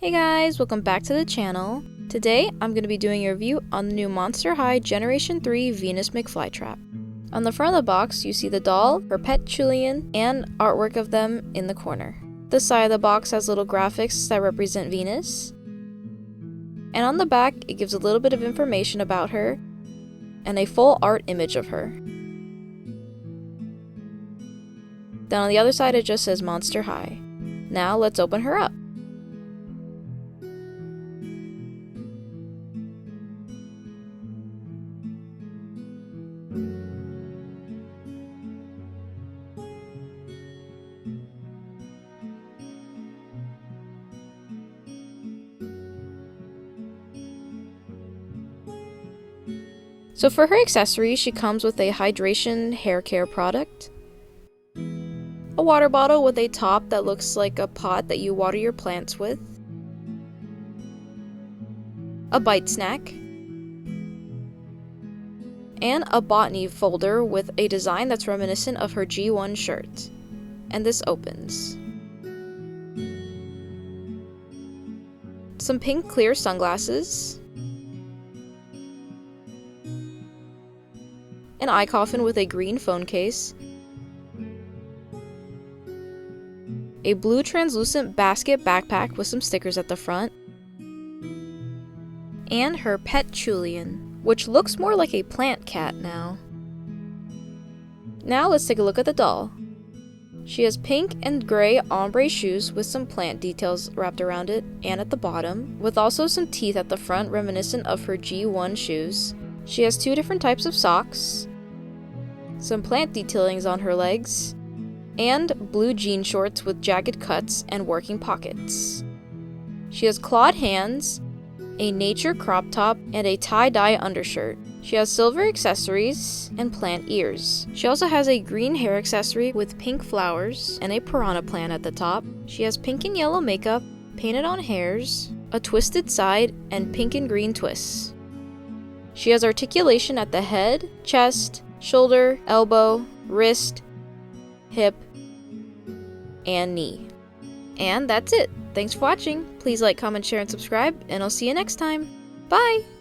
Hey guys, welcome back to the channel. Today, I'm going to be doing a review on the new Monster High Generation 3 Venus McFlytrap. On the front of the box, you see the doll, her pet Julian, and artwork of them in the corner. The side of the box has little graphics that represent Venus. And on the back, it gives a little bit of information about her, and a full art image of her. Then on the other side, it just says Monster High. Now, let's open her up. So for her accessories, she comes with a hydration hair care product, a water bottle with a top that looks like a pot that you water your plants with, a bite snack, and a botany folder with a design that's reminiscent of her G1 shirt. And this opens. Some pink clear sunglasses, an eye coffin with a green phone case, a blue translucent basket backpack with some stickers at the front, and her pet Julian, which looks more like a plant cat now. Now let's take a look at the doll. She has pink and gray ombre shoes with some plant details wrapped around it and at the bottom, with also some teeth at the front reminiscent of her G1 shoes. She has two different types of socks, some plant detailings on her legs, and blue jean shorts with jagged cuts and working pockets. She has clawed hands, a nature crop top, and a tie-dye undershirt. She has silver accessories and plant ears. She also has a green hair accessory with pink flowers and a piranha plant at the top. She has pink and yellow makeup, painted on hairs, a twisted side, and pink and green twists. She has articulation at the head, chest, shoulder, elbow, wrist, hip, and knee. And that's it. Thanks for watching. Please like, comment, share, and subscribe, and I'll see you next time. Bye!